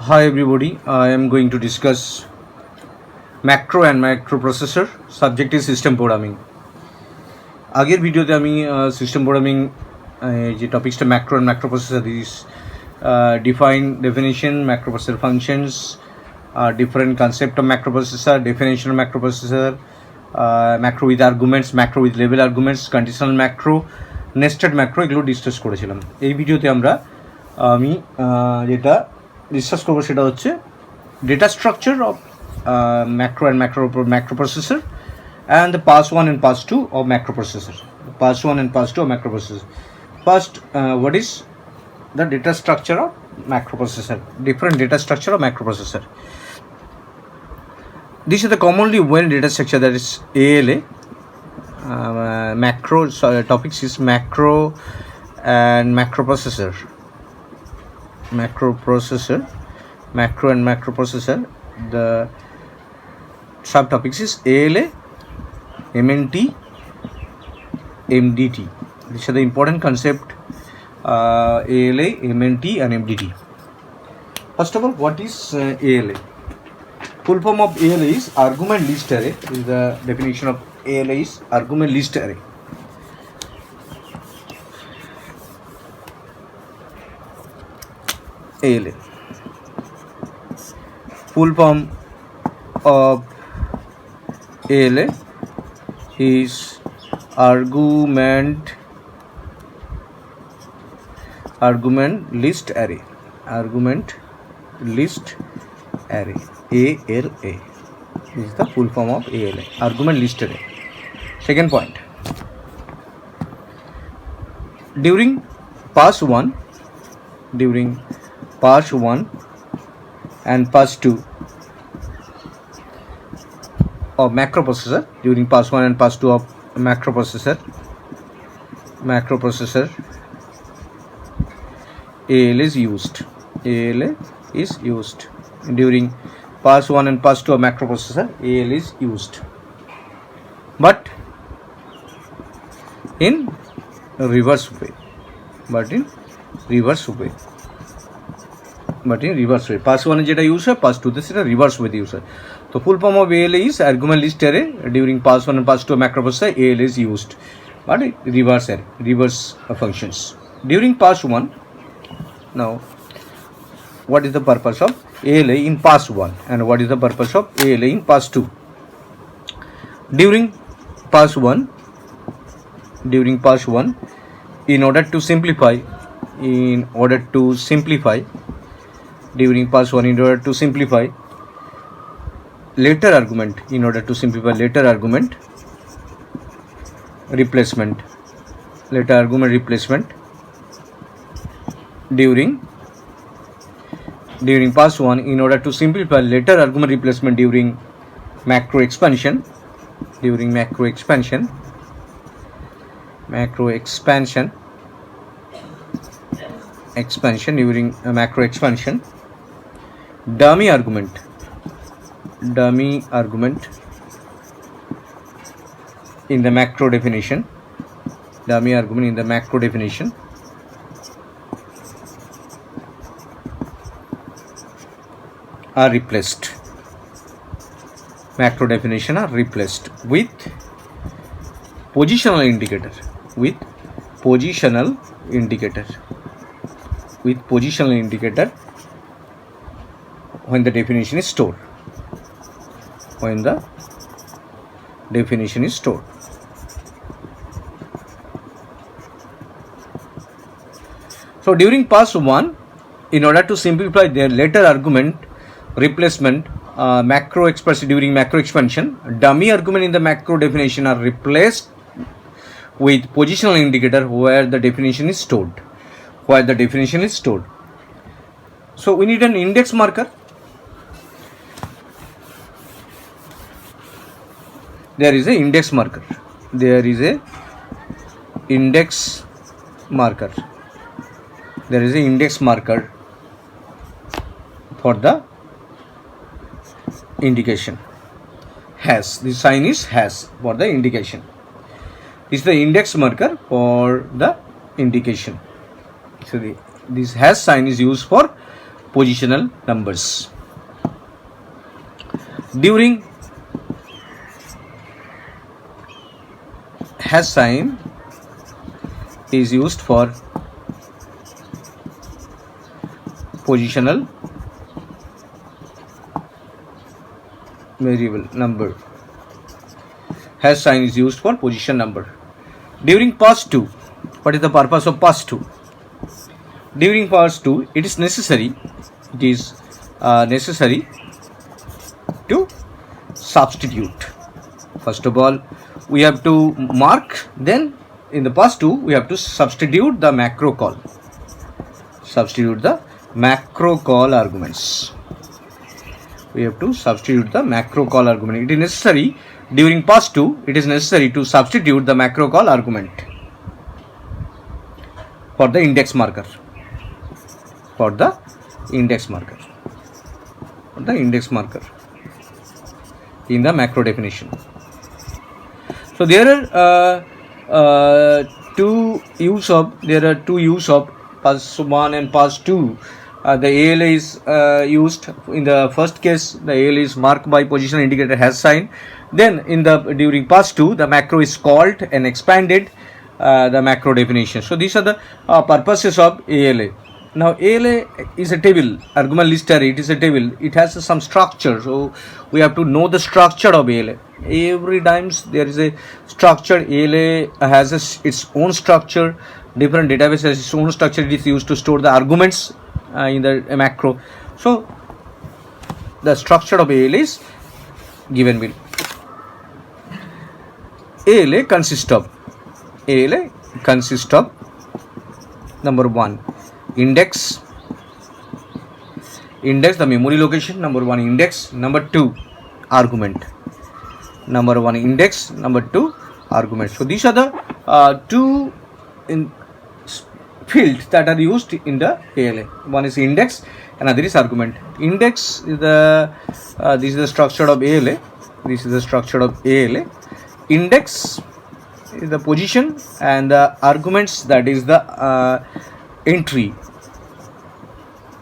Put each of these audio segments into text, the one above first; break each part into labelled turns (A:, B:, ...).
A: Hi everybody, I am going to discuss macro and microprocessor. Subject is system programming. আগের ভিডিওতে আমি system programming যে টপিকসটা macro and macroprocessor this definition macroprocessor functions, different concept of macroprocessor, definition of macroprocessor, macro with arguments, macro with label arguments, conditional macro, nested macro এগুলো discuss করেছিলাম। এই ভিডিওতে আমি যেটা ডিসকাস করবো সেটা হচ্ছে data structure of macro and macroprocessor and the pass 1 and pass 2 of macroprocessor. Pass 1 and pass 2 of macroprocessor. First, what is the data structure of macroprocessor? Different data structure of macroprocessor. This is the commonly well data structure, that is ALA. Macro topics is macro and macroprocessor. Macro and macroprocessor. The subtopics is ALA, MNT, MDT. These are the important concept. ALA, MNT and MDT. First of all, what is ALA? Full form of ALA is argument list array. This is the definition of ALA is argument list array. ALA. Full form of ALA is argument list array. Argument list array. ALA is the full form of ALA. Argument list array. Second point. During pass 1 and pass 2 of macroprocessor, during pass 1 and pass 2 of macroprocessor, ALA is used. ALA is used. During pass 1 and pass 2 of macroprocessor, ALA is used. But in reverse way. Pass 1 যেটা use হয়, pass 2 তে সেটা reverse ওয়েতে use হয়। তো full form of ALA is argument list array. During pass 1 and pass 2 of macroprocessor, ALA is used, but reverse functions. During pass 1, now what is the purpose of ALA in pass 1 and what is the purpose of ALA in pass 2? During pass 1, in order to simplify, during pass 1, in order to simplify later argument, replacement, during pass 1, in order to simplify later argument replacement during macro expansion, during macro expansion, dummy argument in the macro definition, are replaced. Macro definition are replaced with positional indicator, when the definition is stored. So during pass 1, in order to simplify their later argument replacement, during macro expansion, dummy argument in the macro definition are replaced with positional indicator where the definition is stored. So we need an index marker. There is a index marker. For the indication. Hash. The sign is hash for the indication. Is the index marker for the indication. So this hash sign is used for positional numbers. During hash sign is used for positional variable number. Hash sign is used for position number. During pass-through, what is the purpose of pass-through? During pass-through, it is necessary to substitute. First of all, we have to mark, then in the pass-through we have to substitute the macro call. Arguments. We have to substitute the macro call argument. It is necessary during pass-through. It is necessary to substitute the macro call argument for the index marker. In the macro definition. So there are two use of pass1 and pass2. The ALA is used. In the first case, the ALA is marked by position indicator hash sign. Then during pass2, the macro is called and expanded the macro definition. So these are the purposes of ALA. Now ALA is a table, argument list array. It is a table. It has some structure. So we have to know the structure of ALA. Every time there is a structure. ALA has its own structure. Different database has its own structure. It is used to store the arguments in the macro. So the structure of ALA is given below. ALA consists of number 1, index, the memory location, number 1 index, number 2 argument. Number 1 index, number 2 argument. So these are the two fields that are used in the ALA. One is index, another is argument. Index is this is the structure of ALA. Index is the position, and the arguments, that is the entry.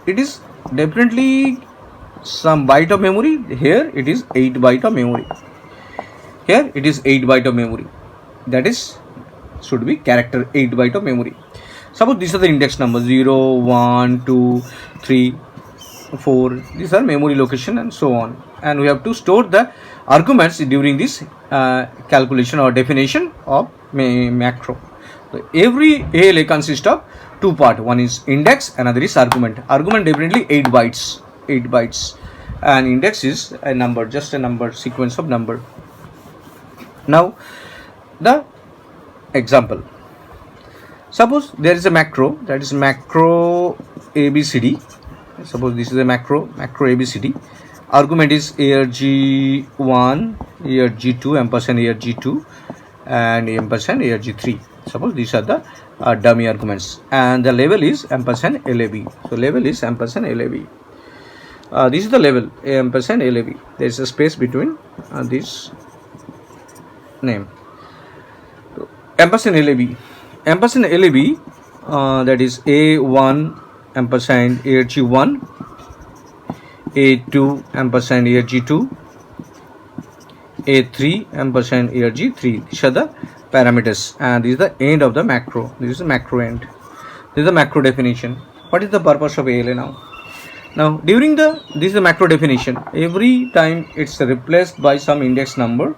A: It is definitely some byte of memory. Here it is 8 byte of memory. That is should be character 8 byte of memory. Suppose these are the index numbers 0, 1, 2, 3, 4. These are memory location and so on. And we have to store the arguments during this calculation or definition of macro. So every ALA consists of two parts. One is index, another is argument. Argument definitely 8 bytes. And index is a number, just a number, sequence of number. Now the example. Suppose there is a macro, that is macro ABCD. Suppose this is a macro ABCD. Argument is arg1, arg2, ampersand arg2, and ampersand arg3. Suppose these are the dummy arguments, and the label is ampersand LAB. So label is ampersand LAB. This is the label ampersand LAB. There is a space between this name. So, ampersand LAB. That is A1 ampersand arg1, A2 ampersand arg2, A3 ampersand arg3. These are the parameters, and this is the end of the macro. This is the macro end. This is the macro definition. What is the purpose of ALA now? During this is the macro definition. Every time it's replaced by some index number,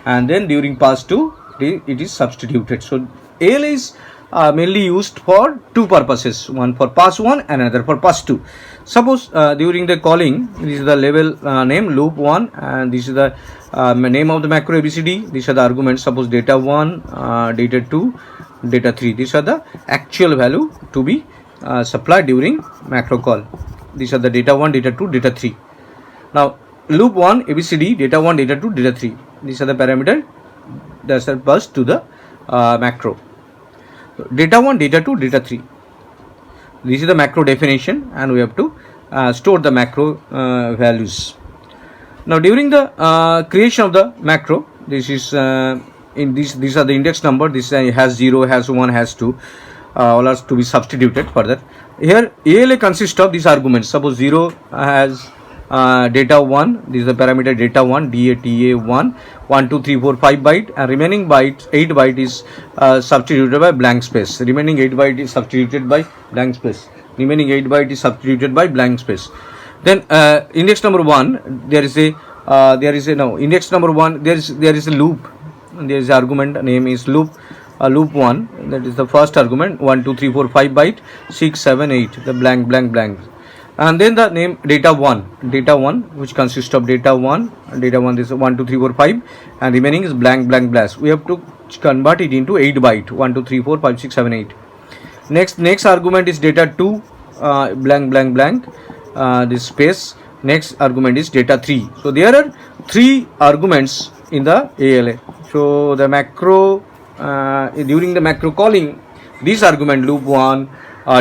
A: and then during pass-through it is substituted. So ALA is mainly used for two purposes, one for pass1 and another for pass2. Suppose during the calling, this is the label name loop1, and this is the name of the macro ABCD. These are the arguments. Suppose data1, data2, data3. These are the actual value to be supplied during macro call. These are the data1, data2, data3. Now loop1 ABCD, data1, data2, data3. These are the parameter that are passed to the macro. Data1, data2, data3. This is the macro definition, and we have to store the macro values. Now during the creation of the macro, this is these are the index number. This has 0, has 1, has 2. all are to be substituted further. Here ALA consists of these arguments. Suppose 0 has data 1, this is the parameter data 1, DATA1, 1 2 3 4 5 byte, and remaining byte 8 byte is substituted by blank space. Remaining 8 byte is substituted by blank space. Remaining 8 byte is substituted by blank space. Then index number 1, there is a index number 1, there is a loop. There is argument name is loop. Loop 1, that is the first argument, 1 2 3 4 5 byte, 6 7 8, the blank blank blank, and then the name data 1, which consists of data 1 is 1 2 3 4 5, and remaining is blank blank blank. We have to convert it into 8 byte, 1 2 3 4 5 6 7 8. Next argument is data 2, blank blank blank, this space. Next argument is data 3. So there are 3 arguments in the ALA. So the macro, during the macro calling, these argument loop 1,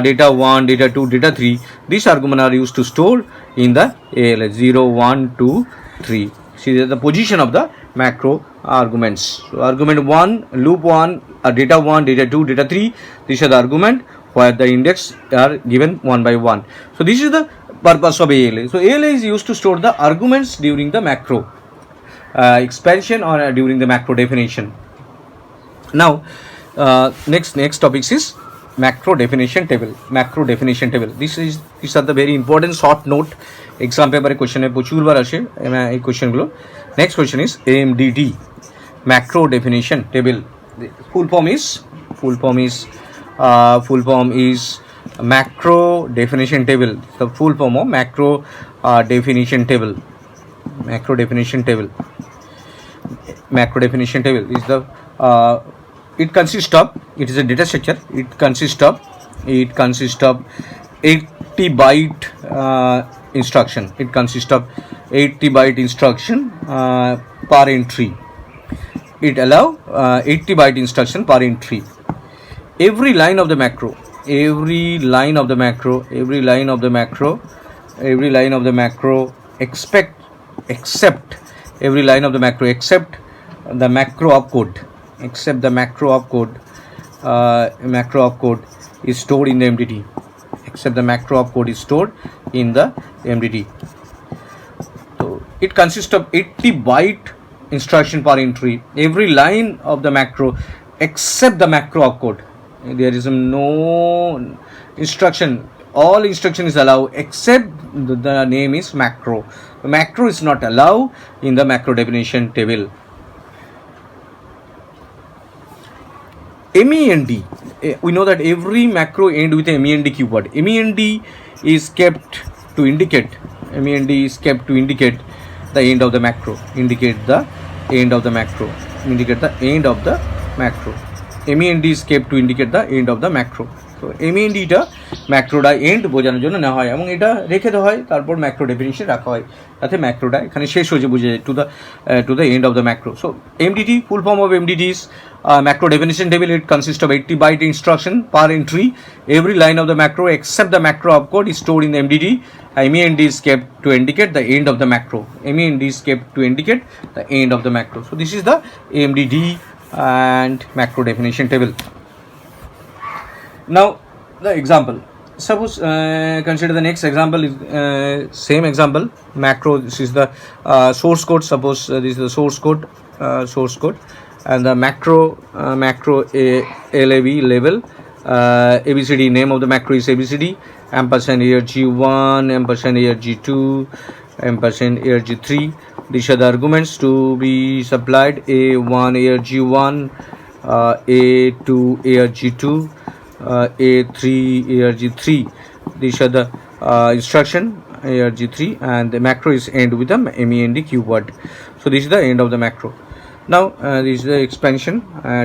A: data 1, data 2, data 3, these arguments are used to store in the ALA 0, 1, 2, 3. See the position of the macro arguments. So argument 1, loop 1, data 1, data 2, data 3, these are the argument where the index are given one by one. So this is the purpose of ALA. So ALA is used to store the arguments during the macro expansion or during the macro definition. Now next topic is macro definition table. These are the very important short note. Exam paper question প্রচুর বার আসে এই কোশ্চেনগুলো. Next question is AMDT, macro definition table. The full form is macro definition table. The full form of macro definition table. Macro definition table is the it is a data structure. It consists of 80 byte instruction. It consists of 80 byte instruction per entry. It allow 80 byte instruction per entry. Every line of the macro except the macro opcode. Macro opcode is stored in the MDT. Except the macro opcode is stored in the MDT. So it consists of 80 byte instruction per entry. Every line of the macro except the macro opcode. There is no instruction. All instruction is allowed except the name is macro. The macro is not allowed in the macro definition table. MEND, we know that every macro end with a MEND keyword. MEND is kept to indicate the end of the macro. MEND is kept to indicate the end of the macro. So MEND টা ম্যাক্রোটা and বোঝানোর জন্য নেওয়া হয় এবং এটা রেখে দেওয়া হয়, তারপর ম্যাক্রো ডেফিনিশন রাখা হয় যাতে ম্যাক্রোটা এখানে শেষ হয়েছে বুঝে যায় to the end of the macro. So MDT, full form of MDT is macro definition table. It consists of 80 byte instruction per entry. Every line of the macro except the macro opcode is stored in the MDT. MEND is kept to indicate the end of the macro. So this is the MDT and macro definition table. Now the example. Suppose consider the next example is same example, macro. This is the source code. Suppose this is the source code, and the macro LAB label, ABCD, name of the macro is ABCD, ampersand ARG1, ampersand ARG2, ampersand ARG3. These are the arguments to be supplied: A1 ARG1, A2 ARG2, A3 ARG3. These are the instruction ARG3, and the macro is end with the MEND keyword. So this is the end of the macro. Now this is the expansion,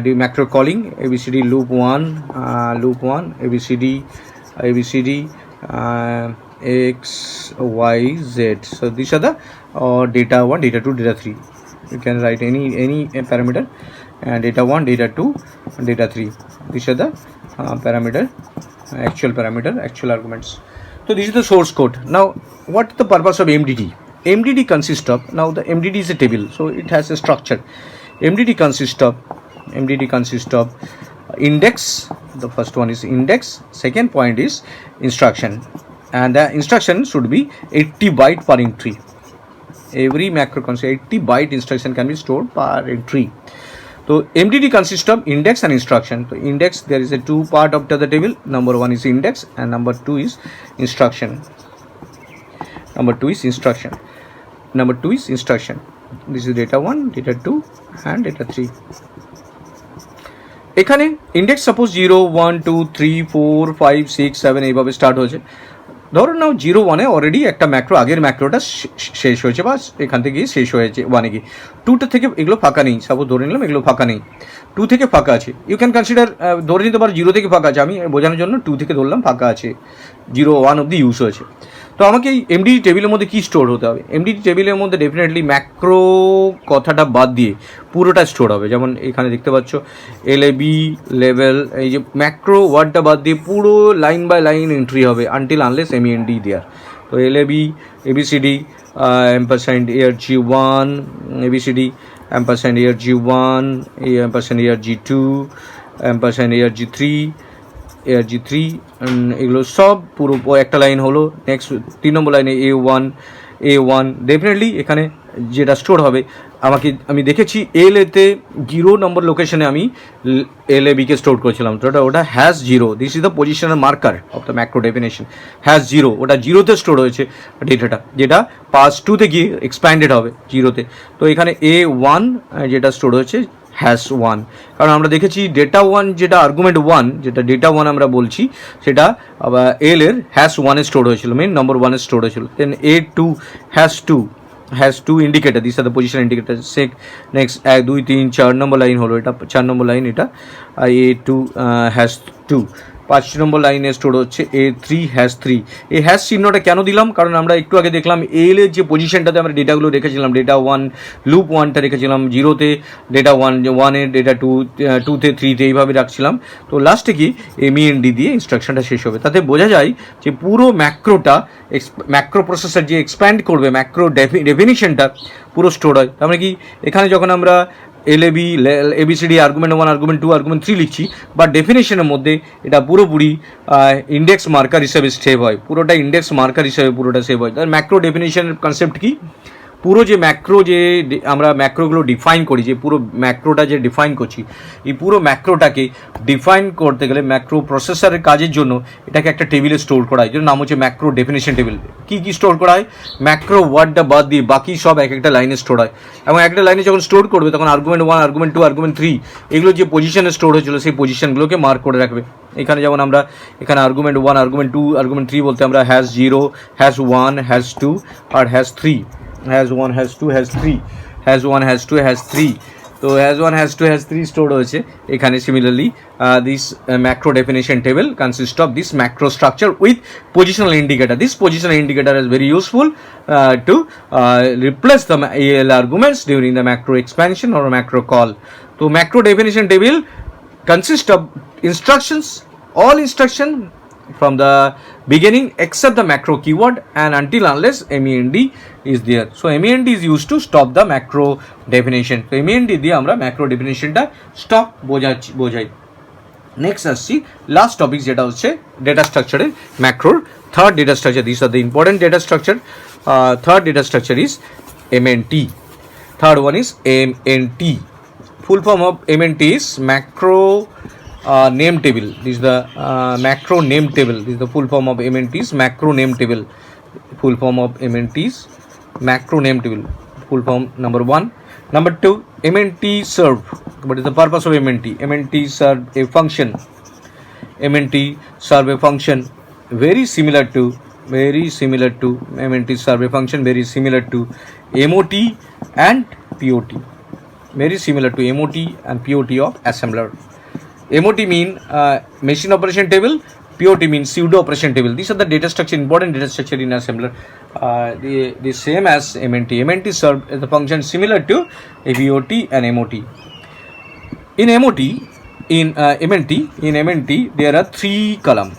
A: the macro calling, ABCD loop 1, ABCD X Y Z. So these are the data 1, data 2, data 3. You can write any parameter, data 1, data 2, data 3. These are the actual arguments. So this is the source code. Now what is the purpose of MDT? MDT consists of, now the MDT is a table, so it has a structure. MDT consists of index. The first one is index, second point is instruction, and the instruction should be 80 byte per entry. Every macro consists 80 byte instruction can be stored per entry. So MDT consists of index and instruction. So index, there is a two part of the table. Number one is index and number two is instruction. Number two is instruction. Number two is instruction. This is data 1, data 2 and data 3. এখানে index suppose 0 1 2 3 4 5 6 7 এইভাবে start হয়েছে। ধরো নাও 0 1-এ already একটা macro, আগের ম্যাক্রোটা শেষ হয়েছে বা এখান থেকে শেষ হয়েছে 1-এ গিয়ে। 2টা থেকে এগুলো ফাঁকা নেই, সাপোজ ধরে নিলাম এগুলো ফাঁকা নেই, 2 থেকে ফাঁকা আছে। ইউ ক্যান কনসিডার, ধরে নিতে পারো 0 থেকে ফাঁকা আছে, আমি বোঝানোর জন্য 2 থেকে ধরলাম ফাঁকা আছে, 0 1 অবধি ইউজ হয়েছে। তো আমাকে এই এমডিটি টেবিলের মধ্যে কী স্টোর হতে হবে? এমডিটি টেবিলের মধ্যে ডেফিনেটলি ম্যাক্রো কথাটা বাদ দিয়ে পুরোটা স্টোর হবে। যেমন এখানে দেখতে পাচ্ছ এলএবি লেভেল, এই যে ম্যাক্রো ওয়ার্ডটা বাদ দিয়ে পুরো লাইন বাই লাইন এন্ট্রি হবে আনটিল আনলেস এমইএনডি দেয়ার। তো LAB ABCD ampersand ARG1 ABCD ampersand ARG1 ampersand ARG2 ampersand ARG3 এগুলো সব পুরো একটা লাইন হলো। নেক্সট 3 নম্বর লাইনে A1 ডেফিনেটলি এখানে যেটা স্টোর হবে, আমি দেখেছি এলএতে 0 নম্বর লোকেশনে আমি এলএবিকে স্টোর করেছিলাম, তো ওটা has 0, this is the positional marker of the macro definition, has 0, ওটা 0-তে স্টোর হয়েছে ডেটাটা, যেটা পাস 2-তে গিয়ে এক্সপ্যান্ডেড হবে 0-তে। তো এখানে A1 যেটা স্টোর হয়েছে হ্যাশ 1, কারণ আমরা দেখেছি ডেটা 1 যেটা আর্গুমেন্ট 1, যেটা ডেটা 1 আমরা বলছি, সেটা এল এর হ্যাশ 1-এ স্টোর হয়েছিল, মেন নম্বর 1-এ স্টোর হয়েছিল। দেন A2 has 2 indicator, these are the position indicators. Next 2 3 4 number line হলো, এটা 4 নম্বর লাইন, এটা A2 has 2। 5 নম্বর লাইনে স্টোর হচ্ছে A3 has 3। এই হ্যাশ চিহ্নটা কেন দিলাম? কারণ আমরা একটু আগে দেখলাম এল এর যে পজিশনটাতে আমরা ডেটাগুলো রেখেছিলাম, ডেটা 1 লুপ 1টা রেখেছিলাম 0-তে, ডেটা 1 এর ডেটা 2-তে 3-তে এইভাবে রাখছিলাম। তো লাস্টে কি MEND দিয়ে ইনস্ট্রাকশনটা শেষ হবে। তাতে বোঝা যায় যে পুরো ম্যাক্রো প্রসেসর যে এক্সপ্যান্ড করবে ম্যাক্রো ডেফিনিশনটা পুরো স্টোর হয়। তার মানে কি এখানে যখন আমরা এলএবি এবিসিডি আর্গুমেন্ট 1 আর্গুমেন্ট 2 আর্গুমেন্ট 3 লিখছি, বা ডেফিনেশনের মধ্যে এটা পুরোপুরি ইন্ডেক্স মার্কার হিসেবে সেভ হয়, পুরোটা ইন্ডেক্স মার্কার হিসেবে পুরোটা সেভ হয়। তার ম্যাক্রো ডেফিনেশনের কনসেপ্ট কি? পুরো যে ম্যাক্রো যে আমরা ম্যাক্রোগুলো ডিফাইন করি, যে পুরো ম্যাক্রোটা যে ডিফাইন করছি, এই পুরো ম্যাক্রোটাকে ডিফাইন করতে গেলে ম্যাক্রো প্রসেসরের কাজের জন্য এটাকে একটা টেবিলে স্টোর করা হয়, যেটার নাম হচ্ছে ম্যাক্রো ডেফিনেশন টেবিল। কী কী স্টোর করা হয়? ম্যাক্রো ওয়ার্ডটা বাদ দিয়ে বাকি সব এক একটা লাইনে স্টোর হয়, এবং একটা লাইনে যখন স্টোর করবে তখন আর্গুমেন্ট 1 আর্গুমেন্ট 2 আর্গুমেন্ট 3 এগুলো যে পজিশনে স্টোর হয়েছিল সেই পজিশনগুলোকে মার্ক করে রাখবে। এখানে যেমন আমরা এখানে আর্গুমেন্ট 1 আর্গুমেন্ট 2 আর্গুমেন্ট 3 বলতে আমরা হ্যাশ 0 হ্যাশ 1 হ্যাশ 2 আর hash 3, has 1 has 2 has 3, has 1 has 2 has 3, তো has 1 has 2 has 3 stored হয়েছে এখানে। Similarly this macro definition table consists of this macro structure with positional indicator. This positional indicator is very useful to replace the AL arguments during the macro expansion or macro call. So macro definition table consists of instructions, all instruction from the beginning except the macro keyword and until unless MEND is there. So MEND is used to stop the macro definition. So MEND দিয়ে আমরা macro definition টা stop বোঝাই। Next আসছি last topic, যেটা হচ্ছে data স্ট্রাকচারের ম্যাক্রোর third data structure. This are the important data structure. Third data structure is MNT. Third one is MNT. Full form of MNT is macro name table. This is the macro name table. This is the full form of MNT is macro name table. Full form of MNT is macro name table. Full form number 1. Number 2, MNT serve. What is the purpose of MNT? MNT serve a function. MNT serve a function very similar to MNT serve a function very similar to MOT and POT. Very similar to MOT and POT of assembler. MOT mean machine operation table, POT means pseudo operation table. These are the data structure, important data structure in assembler. The same as MNT. MNT serve as a function similar to POT and MOT. In MOT, in MNT, there are 3 column.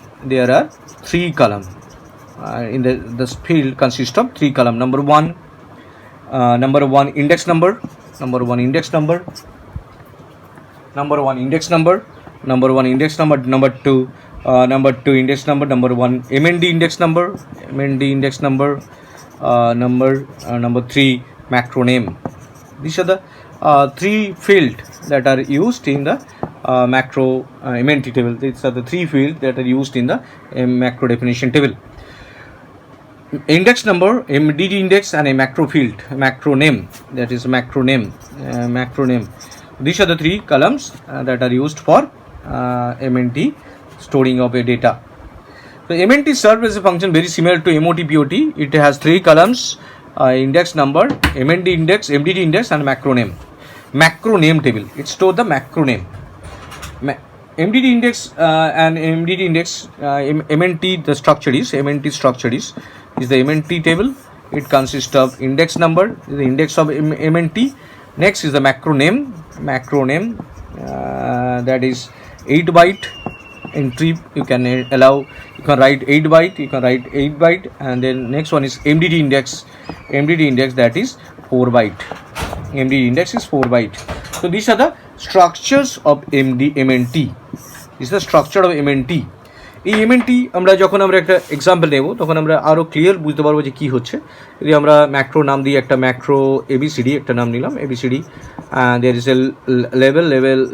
A: In the field consists of 3 column. Number 1 index number. Number 1 number 1 index number, number 2 index number, number 1 MND index number, number 3 macro name. These are the 3 fields that are used in the macro MNT table. These are the 3 fields that are used in the macro definition table. Index number, MDD index, and a macro field, macro name, that is macro name. These are the 3 columns that are used for MNT storing of a data. So MNT serves as a function very similar to MOT POT. It has 3 columns, index number, MND index, MDD index, and macro name. Macro name table, it stores the macro name. MDD index and MDD index, MNT the structure is the MNT table. It consists of index number, the index of MNT. Next is the macro name, that is 8 byte entry. You can write 8 byte, and then next one is MDD index, that is 4 byte. MDD index is 4 byte. So these are the structures of MNT. This is the structure of MNT. এই MNT আমরা যখন আমরা একটা example নেব তখন আমরা আরও clear বুঝতে পারবো যে কী হচ্ছে। যদি আমরা ম্যাক্রো নাম দিই, একটা ম্যাক্রো ABCD একটা নাম নিলাম ABCD, there is a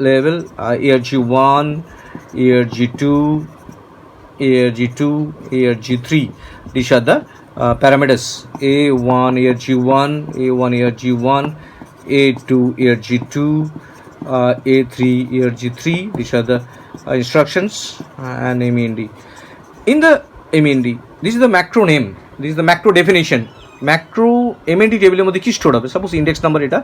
A: level ARG1, ARG2, ARG3. These are the parameters. A1 ARG1, A1 ARG1, A2 ARG2, A3 ARG3. These are the instructions and MEND. In the MEND, this is the macro name, this is the macro definition. Macro MNT টেবিলের মধ্যে কি store হবে? Suppose index number এটা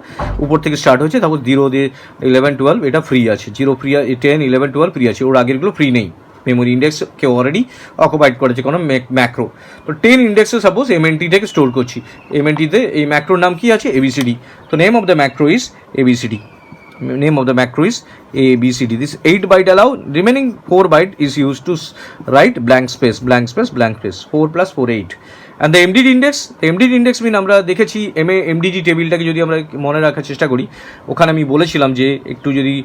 A: উপর থেকে start হচ্ছে, তারপর 0 দিয়ে 11 12 এটা ফ্রি আছে, 0 ফ্রি, 10 11 12 ফ্রি আছে, ওর আগেরগুলো ফ্রি নেই। মেমোরি ইন্ডেক্স কেউ অলরেডি অকুপাইড করেছে কোনো ম্যাক্রো। তো 10 ইন্ডেক্সে সাপোজ MNT থেকে স্টোর করছি, MNTতে এই ম্যাক্রোর নাম কি আছে? ABCD. তো name of the macro is ABCD. This 8 byte allow, remaining 4 byte is used to write blank space, 4 plus 4 8. And the MDD index mean আমরা দেখেছি MDD টেবিলটাকে যদি আমরা মনে রাখার চেষ্টা করি, ওখানে আমি বলেছিলাম যে একটু যদি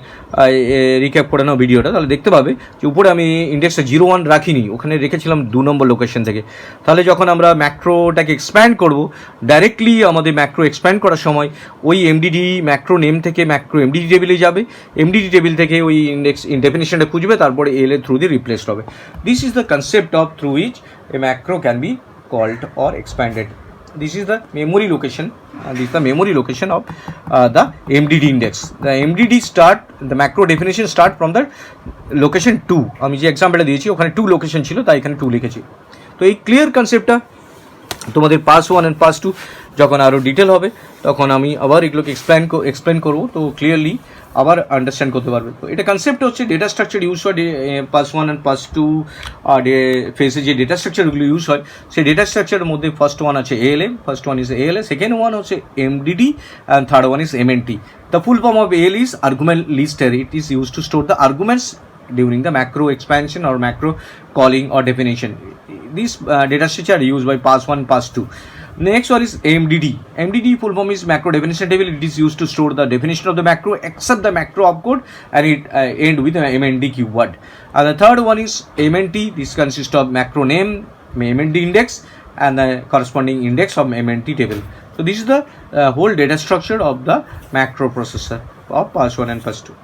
A: রিক্যাপ করে নাও ভিডিওটা, তাহলে দেখতে পাবে যে উপরে আমি ইন্ডেক্সটা 0 1 রাখিনি, ওখানে রেখেছিলাম 2 নম্বর লোকেশন থেকে। তাহলে যখন আমরা ম্যাক্রোটাকে এক্সপ্যান্ড করব, ডাইরেক্টলি আমাদের ম্যাক্রো এক্সপ্যান্ড করার সময় ওই MDD ম্যাক্রো নেম থেকে ম্যাক্রো MDD টেবিলে যাবে, MDD টেবিল থেকে ওই ইন্ডেক্স ডেফিনিশনটা খুঁজবে, তারপরে এল এর থ্রু দিয়ে রিপ্লেস হবে। This is the concept of through which a macro can be called or expanded. This is the memory location, of the MDD index. The MDD the macro definition start from the location 2. আমি যে এক্সাম্পলটা দিয়েছি ওখানে 2 location ছিল, তাই এখানে 2 লিখেছি। তো এই ক্লিয়ার কনসেপ্টটা তোমাদের পাস 1 and পাস 2 যখন আরও ডিটেল হবে তখন আমি আবার এগুলোকে এক্সপ্লেন করবো, তো ক্লিয়ারলি আবার আন্ডারস্ট্যান্ড করতে পারবে। তো এটা কনসেপ্ট হচ্ছে ডেটা স্ট্রাকচার ইউজ হয় পাস 1 and পাস 2 ফেসে যে ডেটা স্ট্রাকচারগুলো ইউজ হয়, সেই ডেটা স্ট্রাকচারের মধ্যে ফার্স্ট ওয়ান আছে ALA, সেকেন্ড ওয়ান হচ্ছে MDD, and third one is MNT. The full form of ALA is argument Lister. It is use to store the arguments during the macro expansion or macro calling or definition. These data structure are used by pass 1, pass 2. Next one is MDD full form is macro definition table. It is used to store the definition of the macro except the macro opcode, and it end with an MND keyword. And the third one is MNT. This consists of macro name, MND index, and the corresponding index of MNT table. So this is the whole data structure of the macro processor of pass 1 and pass 2.